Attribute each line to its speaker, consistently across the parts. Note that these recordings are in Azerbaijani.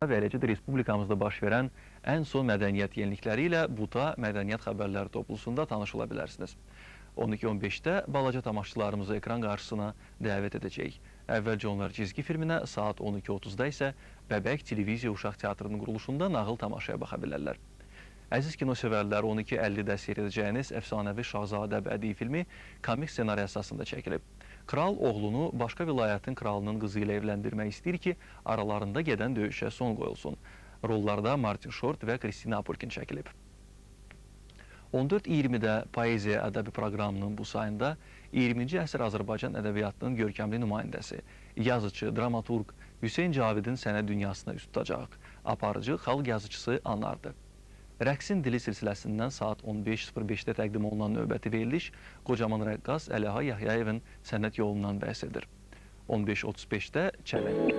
Speaker 1: Və eləcə də Respublikamızda baş verən ən son mədəniyyət yenilikləri ilə Buta Mədəniyyət Xəbərləri toplusunda tanışıla bilərsiniz. 12:15-də balaca tamaşaçılarımızı ekran qarşısına dəvət edəcək. Əvvəlcə onlar cizgi filminə, saat 12:30-da isə Bəbək Televiziya Uşaq Teatrının quruluşunda nağıl tamaşaya baxa bilərlər. Əziz kinosevərlər, 12:50-də seyr edəcəyiniz əfsanəvi Şahzadə bədii filmi komik ssenari əsasında çəkilib. Kral oğlunu başqa vilayətin kralının qızı ilə evləndirmək istəyir ki, aralarında gedən döyüşə son qoyulsun. Rollarda Martin Short və Kristina Apurkin çəkilib. 14:20-də Poeziya ədəbi proqramının bu sayında 20-ci əsr Azərbaycan ədəbiyyatının görkəmli nümayəndəsi, yazıcı, dramaturq Hüseyn Cavidin sənət dünyasına üst tutacaq. Aparıcı xalq yazıcısı Anardı. Rəqsin dili silsiləsindən saat 15:05-də təqdim olunan növbəti veriliş qocaman rəqqas Əliha Yahyayevin sənət yolundan bəhs edir. 15:35-də Çələng.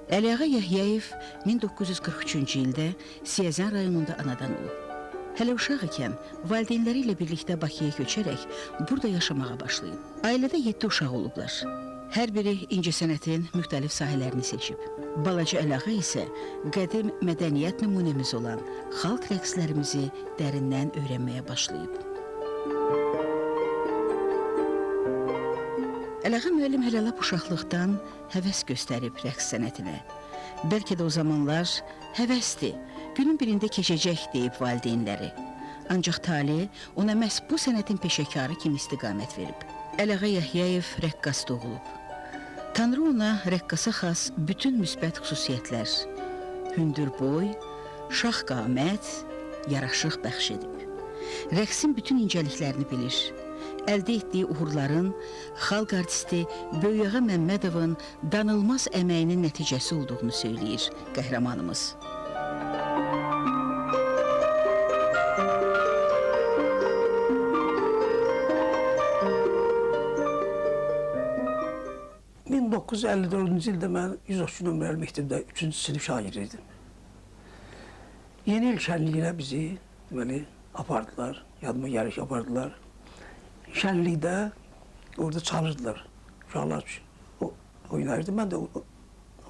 Speaker 2: Əliağa Yahyayev 1943-cü ildə Siyəzən rayonunda anadan olub. Hələ uşaq ikən valideynləri ilə birlikdə Bakıya köçərək burada yaşamağa başlayıb. Ailədə 7 uşaq olublar. Hər biri incəsənətin müxtəlif sahələrini seçib. Balaca Əliağa isə qədim mədəniyyət nümunəmiz olan xalq rəqslərimizi dərindən öyrənməyə başlayıb. Əliağa müəllim hələ lap uşaqlıqdan həvəs göstərib rəqs sənətinə. Bəlkə də o zamanlar həvəsdir, günün birində keçəcək deyib valideynləri. Ancaq tali ona məhz bu sənətin peşəkarı kimi istiqamət verib. Əliağa Yahyayev rəqqas doğulub. Tanrı ona rəqqasa xas bütün müsbət xüsusiyyətlər, hündür boy, şax qamət, yaraşıq bəxş edib. Rəqsin bütün incəliklərini bilir. Əldə etdiyi uğurların xalq artisti Böyüyağa Məmmədovun danılmaz əməyinin nəticəsi olduğunu söyləyir qəhrəmanımız.
Speaker 3: Min 1954-cü ildə mən 130 nömrəli məktəbdə 3-cü sinif şagirdi idim. Yeni il şənliyinə bizi deməli apardılar, yadıma gəlir ki, apardılar. Şənlikdə orada çalırdılar, uşaqlar oynayırdı. Mən də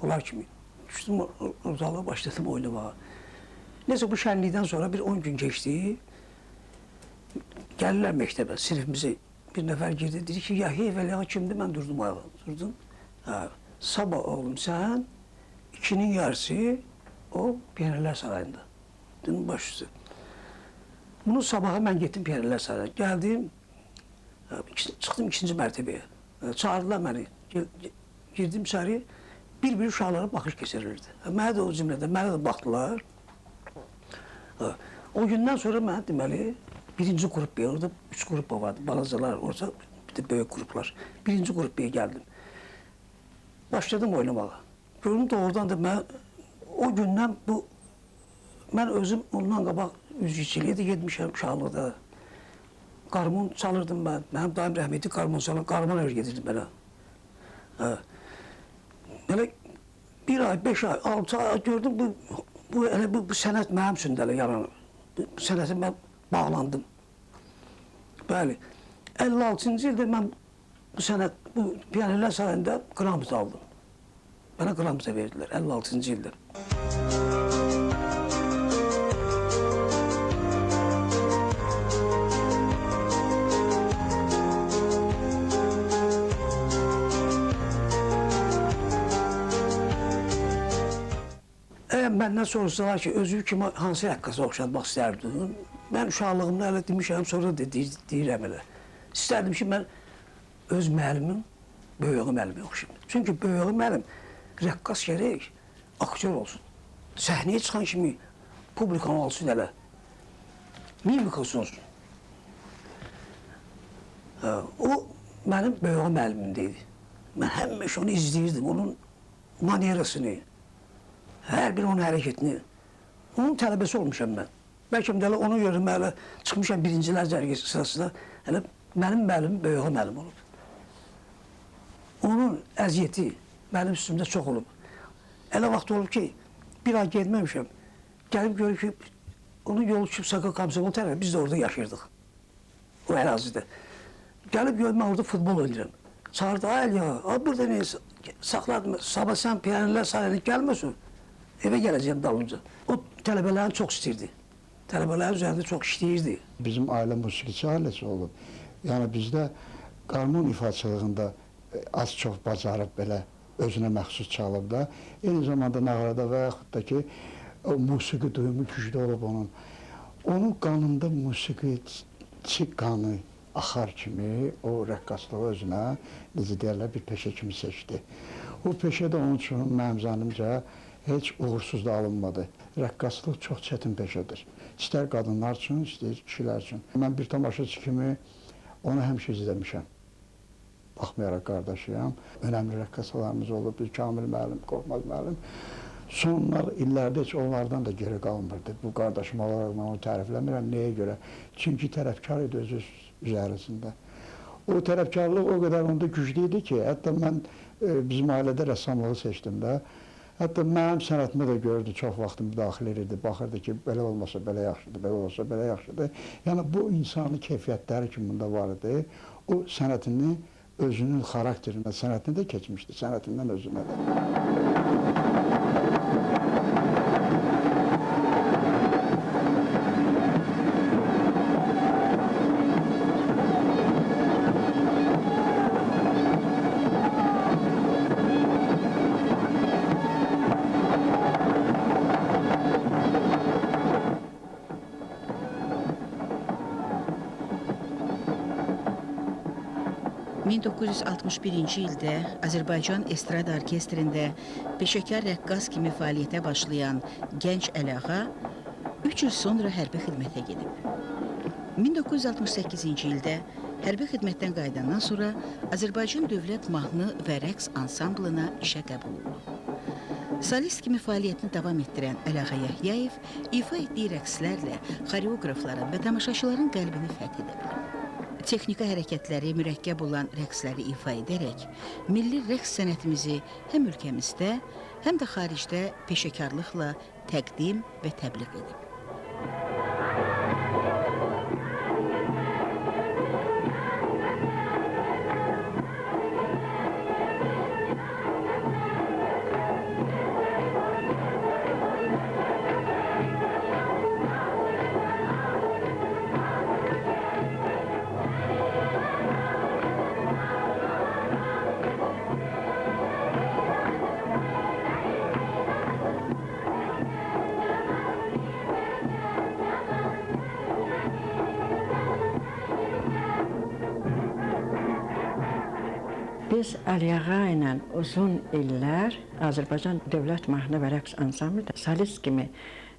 Speaker 3: onlar kimi düşdüm, ortalığa başladım oynamağa. Neyse bu şənlikdən sonra bir 10 gün geçti. Gəlirlər məktəbə, sinifimize bir nəfər girdi, dedi ki, Yahyayev Əliağa kimdir? Mən durdum ayağa, durdum. Sabah oğlum sən 2'nin yarısı o Piyerlər Sarayında. Dedim başüstü. Bunun sabahı mən getdim Piyerlər Sarayına. Gəldim, çıxdım 2-ci mərtəbəyə. Çağırdılar məni, girdim içəri, bir-bir uşaqlara baxış keçirirdi. Mənə də o cümlədə, mənə də baxdılar. O gündən sonra mən deməli, birinci qrup B, orada 3 qrup vardı, balacalar, orada bir də böyük qruplar. Birinci qrup B'ye gəldim. Başladım oynamağa. Gördüm doğrudan da mən o gündən bu, mən özüm ondan qabaq üzgüçiliyə də getmişəm uşaqlıqda. Qarmon çalırdım mən, mənim daim rəhmətli qarmon çalan, qarmon ər gedirdim mənə. Belə 1 ay, 5 ay, 6 ay gördüm, bu sənət mənim üçün də yaranır. Bu sənətə mən bağlandım. Bəli, 56-cı ildə mən bu sənət, bu Piyerlər Sarayında qramız aldım. Bana qramıza verdilər, 56-cı ildə. Məndən soruşsalar ki, özü kimi hansı rəqqasa oxşatmaq istərdin? Mən uşaqlığımda elə demişəm, sonra da deyirəm elə. İstərdim ki, mən öz müəllimim, Böyüyağa müəllimə oxşayım. Çünki Böyüyağa müəllim rəqqas gərək, aktyor olsun. Səhnəyə çıxan kimi publikanı alsın elə. Mimikası olsun. O, mənim Böyüyağa müəllimimdeydi. Mən həmişə onu izləyirdim, onun manierasını. Hər bir onun hərəkətini, onun tələbəsi olmuşam mən. Bəlkə də ona görə mən elə çıxmışam birincilər cərgəsi sırasında, elə mənim müəllimim Böyüyağa müəllim olub. Onun əziyyəti mənim üstümdə çox olub. Elə vaxt olub ki, bir ay getməmişəm, gəlib görüb ki, Onun yolu Küpsaka Kamsomon tərəfi, biz də orada yaşayırdıq. O ərazidə. Gəlib görmə orada futbol oynayıram. Çağırdı, ay ya, burada ne saxladım, sabah sən piyanilər sayılır, gəlməsin. Evə gələcəyim dalınca. O tələbələrini çox istəyirdi. Tələbələrin üzərində çox işləyirdi.
Speaker 4: Bizim ailə musiqiçi ailəsi olub. Yəni bizdə qarmon ifaçılığında az çox bacarıb belə özünə məxsus çalıb da. Eyni zamanda nağarada və yaxud da ki, o musiqi duyumu güclü olub onun. Onun qanında musiqiçi qanı axar kimi o rəqqaslığı özünə, necə deyərlər, bir peşə kimi seçdi. O peşə də onun üçün mənim zannımca heç uğursuz da alınmadı. Rəqqaslıq çox çətin peşədir. İstər qadınlar üçün, istər kişilər üçün. Mən bir tamaşaçı kimi onu həmişə izləmişəm. Baxmayaraq qardaşıyam. Önəmli rəqqasalarımız olub, bir Kamil müəllim, Qorxmaz müəllim. Sonlar illərdə heç onlardan da geri qalmırdı. Bu qardaşım olaraq mən onu tərifləmirəm. Nəyə görə? Çünki tərəfkar idi özü üzərisində. O tərəfkarlıq o qədər onda güclü idi ki, hətta mən bizim ailədə rəssamlığı seçdim də. Hətta mənim sənətimə də gördü, çox vaxtım daxil edirdi, baxırdı ki, belə olmasa belə yaxşıdır, belə olsa belə yaxşıdır. Yəni bu insani keyfiyyətləri ki, bunda var idi, o sənətini özünün xarakterində, sənətini də keçmişdi, sənətindən özünə də.
Speaker 2: ...1961-ci ildə Azərbaycan Estrada Orkestrində peşəkar rəqqas kimi fəaliyyətə başlayan gənc Əliağa 3 il sonra hərbi xidmətə gedib. 1968-ci ildə hərbi xidmətdən qayıdandan sonra Azərbaycan Dövlət Mahnı və Rəqs Ansamblına işə qəbul olunub. Solist kimi fəaliyyətini davam etdirən Əliağa Yəhyayev ifa etdiyi rəqslərlə xoreoqrafların və tamaşaçıların qəlbini fəth edib. Texnika hərəkətləri mürəkkəb olan rəqsləri ifa edərək milli rəqs sənətimizi həm ölkəmizdə, həm də xaricdə peşəkarlıqla təqdim və təbliğ edib.
Speaker 5: Biz Əliağa ilə uzun illər Azərbaycan Dövlət Mahnı və Rəqs Ansamblında solist kimi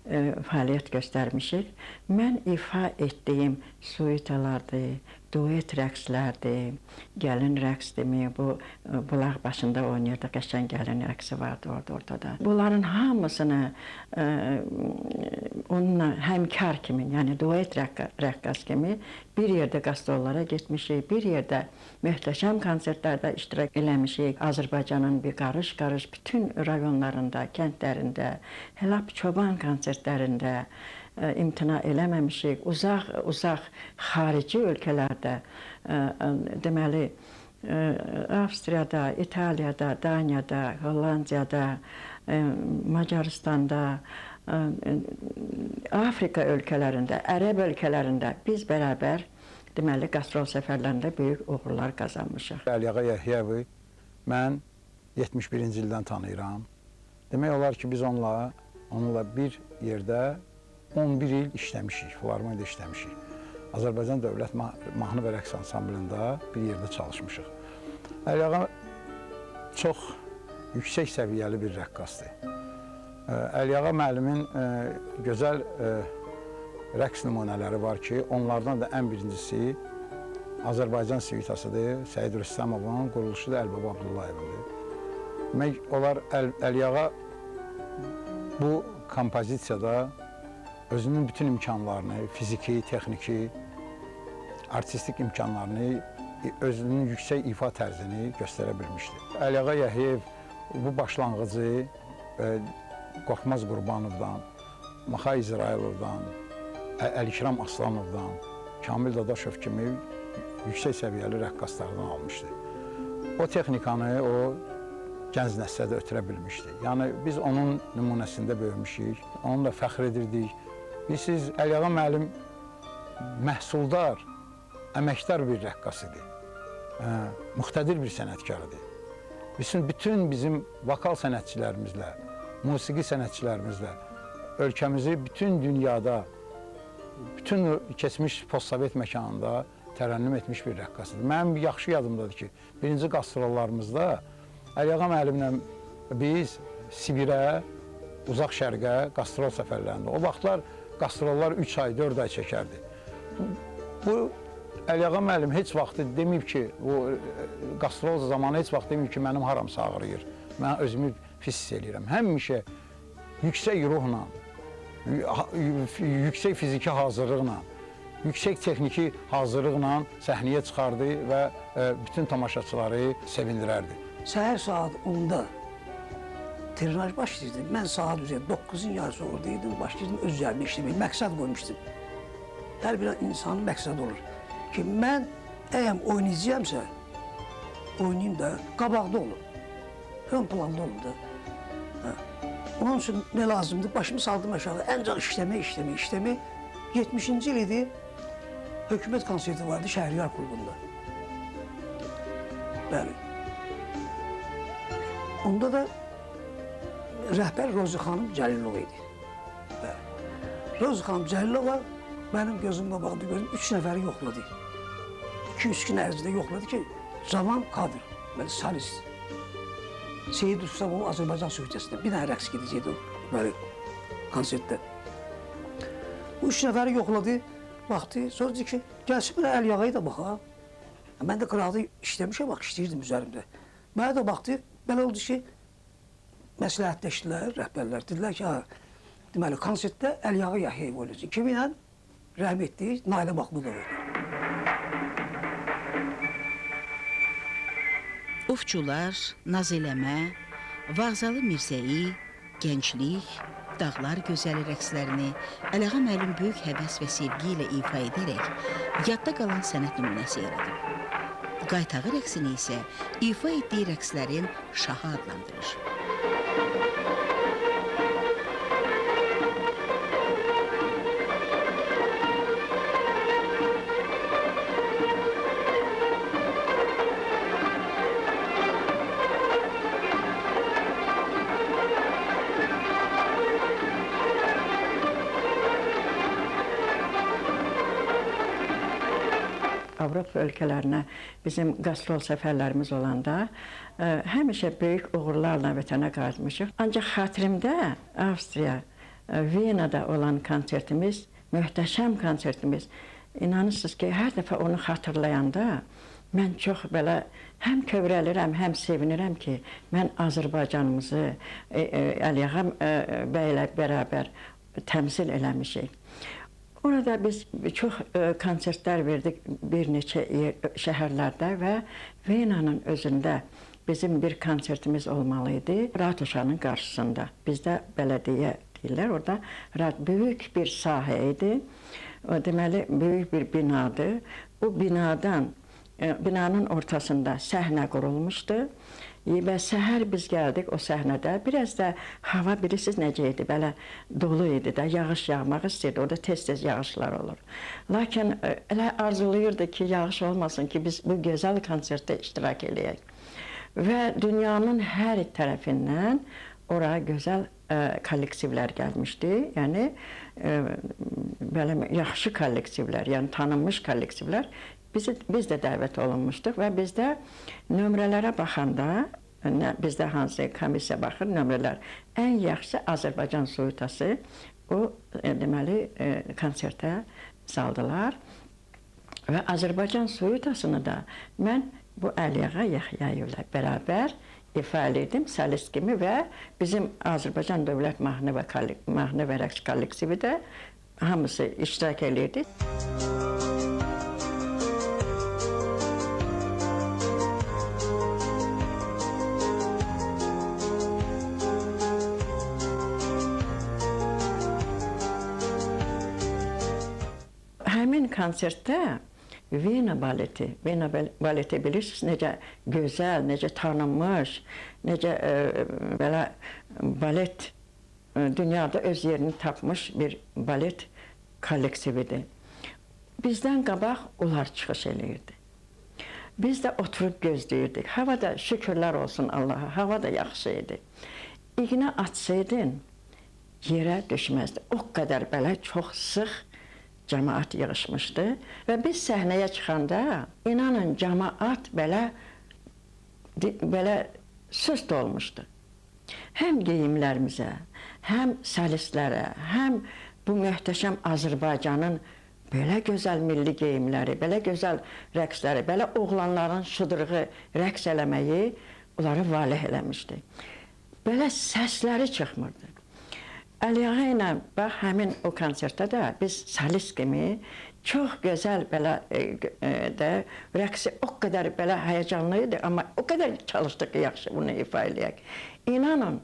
Speaker 5: fəaliyyət göstərmişik. Mən ifa etdiyim suitalardır, duet rəqslərdir, gəlin rəqsdimi, bu bulaq başında oynayırdı, qəşəng gəlin rəqsi vardı orada. Bunların hamısını onunla həmkar kimi, yəni duet rəqqas kimi bir yerdə qastrollara getmişik, bir yerdə möhtəşəm konsertlərdə iştirak eləmişik. Azərbaycanın bir qarış-qarış bütün rayonlarında, kəndlərində, lap çoban konsertlərində imtina eləməmişik. Uzaq xarici ölkələrdə, deməli, Avstriyada, İtaliyada, Daniyada, Hollandiyada, Macaristanda, Afrika ölkələrində, Ərəb ölkələrində biz bərabər, deməli, qastrol səfərlərində böyük uğurlar qazanmışıq.
Speaker 6: Əliağa Yəhyayevi mən 71-ci ildən tanıyıram. Demək olar ki, biz onunla bir yerdə 11 il işləmişik, filarmoniyada işləmişik. Azərbaycan Dövlət Mahnı və Rəqs Ansamblında bir yerdə çalışmışıq. Əliağa çox yüksək səviyyəli bir rəqqasdır. Əliağa müəllimin gözəl rəqs nümunələri var ki, onlardan da ən birincisi Azərbaycan sivitasıdır. Səid Rüstəmovun quruluşu da Əlbaba Abdullayevdir. Demək olar, Əliağa bu kompozisiyada özünün bütün imkanlarını, fiziki, texniki, artistik imkanlarını, özünün yüksək ifa tərzini göstərə bilmişdir. Əliağa Yəhyayev bu başlanğıcı Qorxmaz Qurbanovdan, Maxay İzrailovdan, Əlikram Aslanovdan, Kamil Dadaşov kimi yüksək səviyyəli rəqqaslardan almışdı. O texnikanı o gənc nəslə də ötürə bilmişdi. Yəni biz onun nümunəsində böyümüşük, onunla fəxr edirdik. Bilirsiniz, Əliağa müəllim məhsuldar, əməkdar bir rəqqas idi. Müxtədir bir sənətkarıdır. Bütün bizim vokal sənətçilərimizlə, musiqi sənətçilərimizlə ölkəmizi bütün dünyada, bütün keçmiş postsovet məkanında tərənnüm etmiş bir rəqqasıdır. Mənim yaxşı yadımdadır ki, birinci qastrollarımızda Əliağa müəllimlə biz Sibirə, uzaq şərqə qastrol səfərlərində. O vaxtlar qastrollar 3 ay, 4 ay çəkərdi. Bu Əliağa müəllim heç vaxt deməyib ki, o qastrol zamanı heç vaxt deməyib ki, mənim haramsa ağrıyır, mən özümü pis hiss eləyirəm. Həmişə yüksək ruhla, yüksək fiziki hazırlıqla, yüksək texniki hazırlıqla səhnəyə çıxardı və bütün tamaşaçıları sevindirərdi.
Speaker 3: Səhər saat 10-da trenaj başlayırdı. Mən saat 9-un yarısı oradaydım, başlayırdım öz üzərimə işləməyə. Məqsəd qoymuşdum. Hər bir insanın məqsədi olur ki, mən əgər oynayacağamsa, oynayayım da qabaqda olun, ön planda olun da. Onun üçün nə lazımdır? Başımı saldım aşağı, ancaq işləmək. 70-ci il idi, hökumət konserti vardı Şəhriyar klubunda. Bəli. Onda da rəhbər Rozi xanım Cəlilova idi. Rozi xanım Cəlilova mənim gözümlə baxdı, gördüm, 3 nəfəri yoxladı. 2-3 gün ərzində yoxladı ki, cavan kadr, belə solist. Seyid Ustamov Azərbaycan suitəsində bir dənə rəqs gedəcəkdi o konsertdə. Bu 3 nəfəri yoxladı, baxdı, sonra dedi ki, gəlsin mənə Əliağa'yı da baxa. Mən də qıraqda işləmişəm, bax, işləyirdim üzərimdə. Mənə də baxdı, belə oldu ki, məsləhətləşdilər, rəhbərlər dedilər ki, deməli, konsertdə Əliağa Yahyayev oynayacaq. Kimi ilə? Rəhm etdik, Nailə Mahmudova oynayacaq.
Speaker 2: Ovçular, Naziləmə, Vağzalı Mirzəyi, Gənclik, Dağlar gözəli rəqslərini Əliağa müəllim böyük həvəs və sevgi ilə ifa edərək yadda qalan sənət nümunəsi yaradıb. Qaytağı rəqsini isə ifa etdiyi rəqslərin şahı adlandırır.
Speaker 5: Avropa ölkələrinə bizim qastrol səfərlərimiz olanda həmişə böyük uğurlarla vətənə qayıtmışıq. Ancaq xatirimdə Avstriya, Viyanada olan konsertimiz, möhtəşəm konsertimiz, inanırsınız ki, hər dəfə onu xatırlayanda mən çox belə həm kövrəlirəm, həm sevinirəm ki, mən Azərbaycanımızı Əliağa bəylə bərabər təmsil eləmişik. Orada biz çox konsertlər verdik bir neçə şəhərlərdə və Viyananın özündə bizim bir konsertimiz olmalı idi. Ratuşanın qarşısında, bizdə bələdiyyə deyirlər, orada böyük bir sahə idi. Deməli, böyük bir binadır. O binanın ortasında səhnə qurulmuşdu. Və səhər biz gəldik o səhnədə, biraz da hava bilirsiniz necə idi, belə dolu idi də, yağış yağmaq istəyirdi, orada tez-tez yağışlar olur. Lakin elə arzulayırdı ki, yağış olmasın ki, biz bu gözəl konsertdə iştirak edəyək. Və dünyanın hər tərəfindən oraya gözəl kollektivlər gəlmişdi, yəni belə yaxşı kollektivlər, yəni tanınmış kollektivlər. Biz də dəvət olunmuşduq və bizdə nömrələrə baxanda, bizdə hansı komissiya baxır, nömrələr ən yaxşı Azərbaycan suitası o deməli konsertə saldılar və Azərbaycan suitasını da mən bu Əliağa Yahyayevlə bərabər ifa edirdim, solist kimi və bizim Azərbaycan Dövlət Mahnı və Rəqs kollektivi də hamısı iştirak edirdi. həmin konsertdə Vena baleti bilirsiniz, necə gözəl, necə tanınmış, necə belə balet dünyada öz yerini tapmış bir balet kollektividir. Bizdən qabaq onlar çıxış eləyirdi. Biz də oturub gözləyirdik. Hava da şükürlər olsun Allaha, hava da yaxşı idi. İğnə açsaydın, yerə düşməzdi. O qədər belə çox sıx cəmaat yığışmışdı və biz səhnəyə çıxanda, inanın cəmaat belə süst olmuşdu. Həm geyimlərimizə, həm solistlərə, həm bu möhtəşəm Azərbaycanın belə gözəl milli geyimləri, belə gözəl rəqsləri, belə oğlanların şıdırığı rəqs eləməyi onları valeh eləmişdi. Belə səsləri çıxmırdı. Əliağa ilə bax, həmin o konsertdə də biz solist kimi çox gözəl belə rəqsi o qədər belə həyəcanlı idi, amma o qədər çalışdıq ki, yaxşı bunu ifa eləyək. İnanın,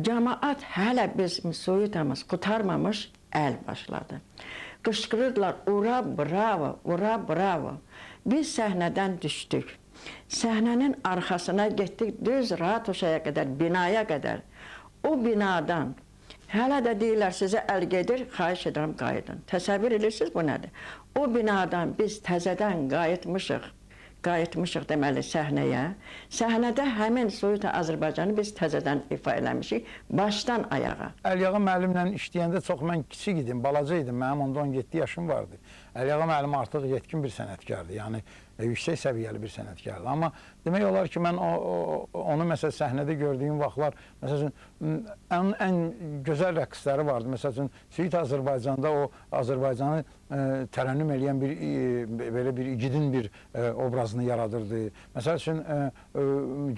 Speaker 5: cəmaat hələ biz suitamız qutarmamış əl başladı. Qışqırırdılar, ura, bravo, ura, bravo. Biz səhnədən düşdük. Səhnənin arxasına getdik, düz Ratuşaya qədər, binaya qədər. O binadan hələ də deyirlər, sizə əl gedir, xahiş edirəm, qayıdın. Təsəvvür edirsiniz, bu nədir? O binadan biz təzədən qayıtmışıq deməli səhnəyə. Səhnədə həmin Suita Azərbaycanı biz təzədən ifa eləmişik, başdan ayağa.
Speaker 6: Əliağa müəllimlə işləyəndə çox mən kiçik idim, balaca idim, mənim onda 17 yaşım vardı. Əliağa müəllim artıq yetkin bir sənətkardır, yəni yüksək səviyyəli bir sənətkardır. Amma demək olar ki, mən onu məsələn səhnədə gördüyüm vaxtlar, məsələn, ən gözəl rəqsləri vardı. Məsələn, Suita Azərbaycanda o Azərbaycanı tərənnüm eləyən belə bir igidin bir obrazını yaradırdı. Məsəl üçün,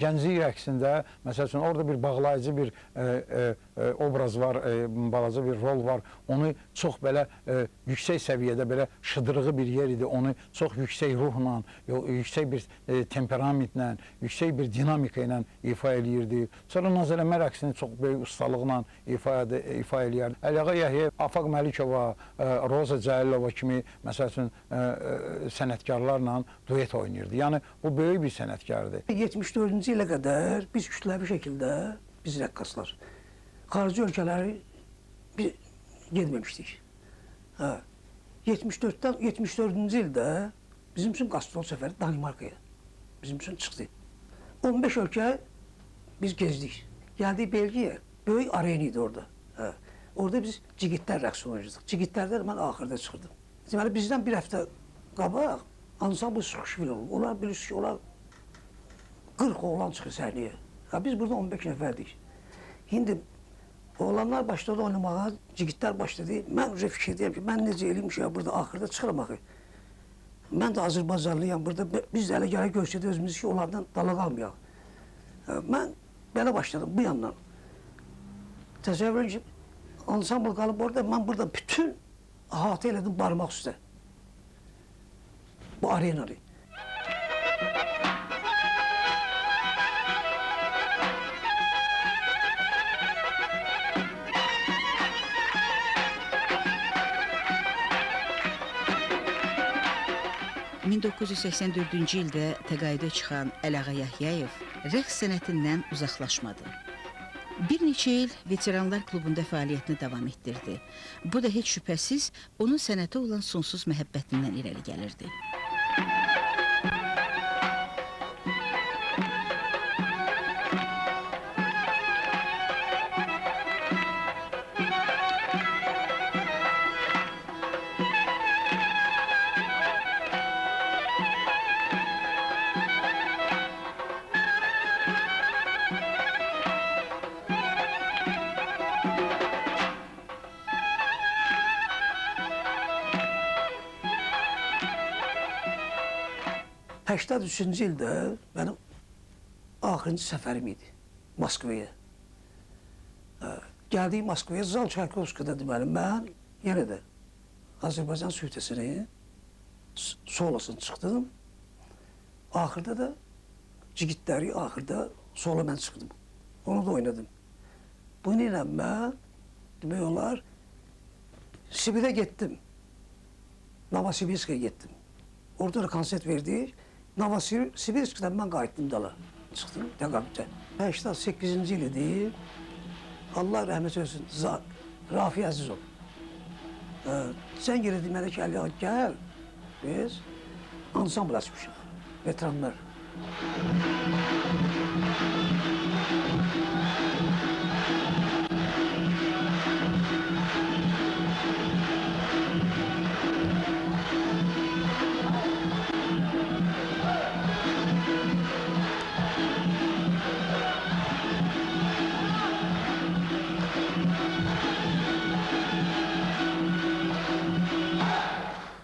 Speaker 6: Gənclik rəqsində, məsəl üçün, orada bir bağlayıcı bir obraz var, balaca bir rol var. Onu çox belə yüksək səviyyədə, belə şıdırığı bir yer idi. Onu çox yüksək ruhla, yüksək bir temperamentlə, yüksək bir dinamika ilə ifa eləyirdi. Sonra Nazırəmə rəqsini çox böyük ustalıqla ifa eləyərdi. Əliağa Yəhyə, Afaq Məlikova, Roza Cəlilova kimi, məsəl üçün, sənətkarlarla duet oynayırdı. Yəni, bu böyük bir sənətkardır.
Speaker 3: 74-cü ilə qədər biz kütləvi şəkildə, biz rəqqaslar, xarici ölkələri biz getməmişdik. 74-cü ildə bizim üçün qastrol səfəri Danimarkaya bizim üçün çıxdı. 15 ölkə biz gezdik. Gəldik Belgiya, böyük arena idi orada. Orada biz cigitlər rəqsi oynayırdıq. Cigitlərdə mən axırda çıxırdım. Deməli, bizdən bir həftə qabaq ansambl Suxşvil olub. Onlar bilirsiniz ki, onlar 40 oğlan çıxır səhnəyə. Biz burada 15 nəfərdik. İndi oğlanlar başladı oynamağa, cigitlər başladı. Mən fikir edirəm ki, mən necə eləyim ki, burada axırda çıxıram axı. Mən də Azərbaycanlıyam burada. Biz də elə gələ görsədə özümüz ki, onlardan dala qalmayaq. Mən belə başladım bu yandan. Təsəvvür edin ki, ansambl qalıb orada, mən burada bütün əhatə elədim barmaq üstə. Bu arenanı.
Speaker 2: ...1984-cü ildə təqaüdə çıxan Əliağa Yəhyayev rəqs sənətindən uzaqlaşmadı. Bir neçə il Veteranlar Klubunda fəaliyyətini davam etdirdi. Bu da heç şübhəsiz onun sənətə olan sonsuz məhəbbətindən irəli gəlirdi.
Speaker 3: Həştad 3-cü ildə mənim axırıncı səfərim idi Moskvaya. Gəldik Moskvaya, Zal Çaykovskada deməli, mən yenə də Azərbaycan suitəsini solosunu çıxdım. Axırda da cigitləri, axırda solo mən çıxdım. Onu da oynadım. Bunu ilə mən, demək olar, Sibirə getdim. Novosibirsk'e gittim. Orada da konsert verdik. Novosibirsk'ten ben qayıtdım dala. Çıxdım təqaüdə. 88-ci il idi. Allah rəhmət etsin. Rafi Əzizov. Sən gəldi mənə ki, Əliağa gəl. Biz ansambl açmışıq. Veteranlar.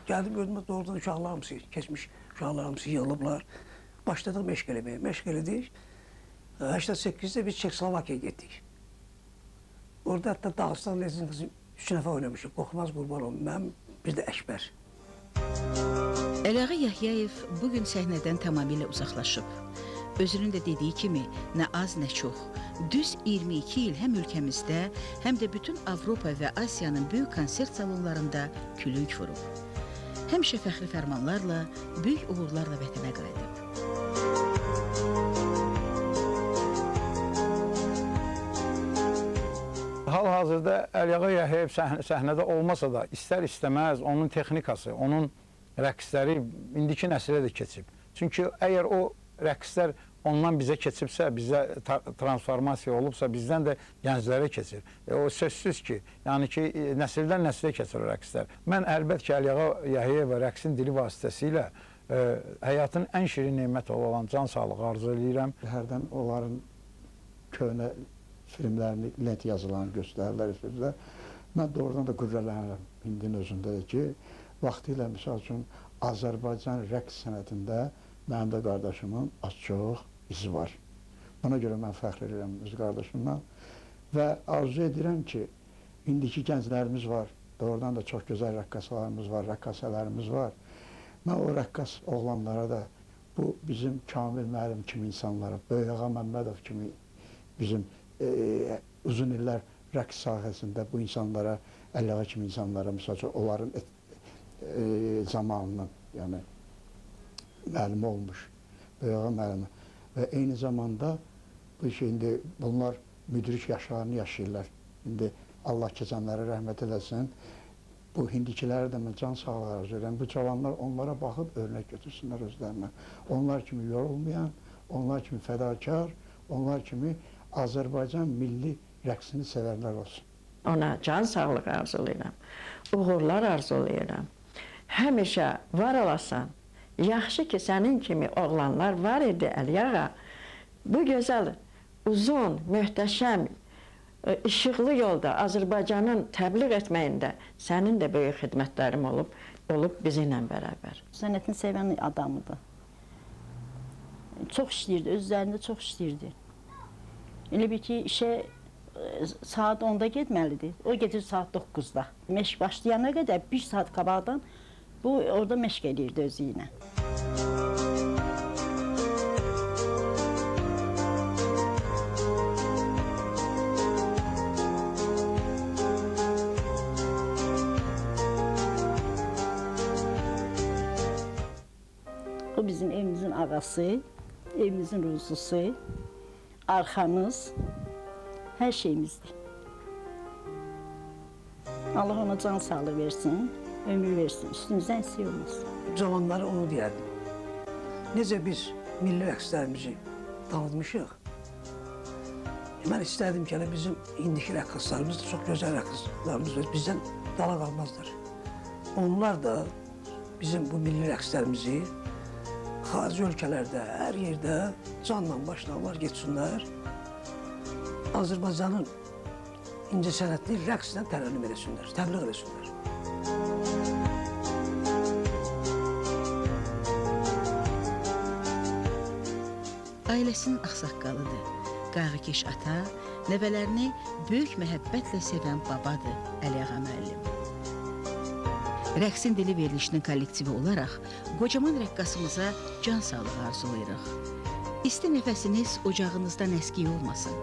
Speaker 3: Gəldim, gördüm, doğrudan uşaqlarımızı, keçmiş uşaqlarımızı yığılıblar. Başladıq məşq eləməyə. Məşq elədik. 88-də biz Çekoslovakiyaya getdik. Orada hətta Dağıstan Lezin qızı 3 nəfər oynamışıq. Qorxmaz qurban olum, mən, bir də Əkbər.
Speaker 2: Əliağa Yahyayev bugün səhnədən tamamilə uzaqlaşıb. Özünün də dediyi kimi, nə az, nə çox. Düz 22 il həm ölkəmizdə, həm də bütün Avropa və Asiyanın böyük konsert salonlarında külük vurub. Həmişə fəxri fərmanlarla, böyük uğurlarla vətənə qayıdıb.
Speaker 6: Hal-hazırda Əliağa Yahyayev səhnədə olmasa da, istər-istəməz onun texnikası, onun rəqsləri indiki nəsilə də keçib. Çünki əgər o rəqslər ondan bizə keçibsə, bizə transformasiya olubsa, bizdən də gənclərə keçir. O sözsüz ki, yəni ki, nəsildən nəsilə keçir o rəqslər. Mən əlbət ki, Əliağa Yahyayeva rəqsin dili vasitəsilə həyatın ən şirin neməti olan can sağlığı arzu edirəm.
Speaker 4: Hərdən onların köhnə filmlərini, lent yazılarını göstərirlər, sözlər. Mən doğrudan da qürrələnirəm indinin özündə də ki, vaxtilə, misal üçün, Azərbaycan rəqs sənətində mənim də qardaşımın az-çox izi var. Buna görə mən fəxr edirəm öz qardaşımdan və arzu edirəm ki, indiki gənclərimiz var, doğrudan da çox gözəl rəqqasalarımız var, rəqqasələrimiz var. Mən o rəqqas oğlanlara da, bu bizim Kamil müəllim kimi insanlara, Böyükağa Məmmədov kimi bizim uzun illər rəqs sahəsində bu insanlara, Əliağa kimi insanlara, misal üçün, onların zamanının, yəni müəllim olmuş, Böyükağa müəllimi. Və eyni zamanda bu indi bunlar müdrik yaşlarını yaşayırlar. İndi Allah keçənlərə rəhmət eləsin. Bu hindikilərə də mən can sağlığı arzu edirəm. Bu cavanlar onlara baxıb örnək götürsünlər özlərinə. Onlar kimi yorulmayan, onlar kimi fədakar, onlar kimi Azərbaycan milli rəqsini sevərlər olsun.
Speaker 5: Ona can sağlığı arzu edirəm, uğurlar arzu edirəm. Həmişə var olasan. Yaxşı ki, sənin kimi oğlanlar var idi, Əliağa. Bu gözəl, uzun, möhtəşəm, işıqlı yolda Azərbaycanın təbliğ etməyində sənin də böyük xidmətlərim olub bizimlə bərabər.
Speaker 7: Sənətini sevən adamıdır. Çox işləyirdi, öz üzərində çox işləyirdi. Elə bir ki, işə saat 10-da getməlidir. O gedir saat 9-da. Məşq başlayana qədər 1 saat qabaqdan bu orada məşq edirdi özü ilə. O bizim evimizin ağası, evimizin ruzusu, arxamız, hər şeyimizdir. Allah ona can sağlığı versin, ömür versin, üstümüzdən əsir olmasın.
Speaker 3: Cavanlara onu deyərdim. Necə biz milli rəqslərimizi tanıtmışıq. Mən istərdim ki, bizim indiki rəqqaslarımız da çox gözəl rəqqaslarımız var, bizdən dala qalmazlar. Onlar da bizim bu milli rəqslərimizi xarici ölkələrdə, hər yerdə canla başlarlar, getsinlər. Azərbaycanın incəsənətli rəqslə tərənnüm eləsinlər, təbliğ eləsinlər.
Speaker 2: Ailəsinin ağsaqqalıdır, qayğıkeş ata, nəvələrini böyük məhəbbətlə sevən babadır Əliağa müəllim. Rəqsin dili verilişinin kollektivi olaraq qocaman rəqqasımıza can sağlığı arzulayırıq. İsti nəfəsiniz ocağınızdan əskiyi olmasın.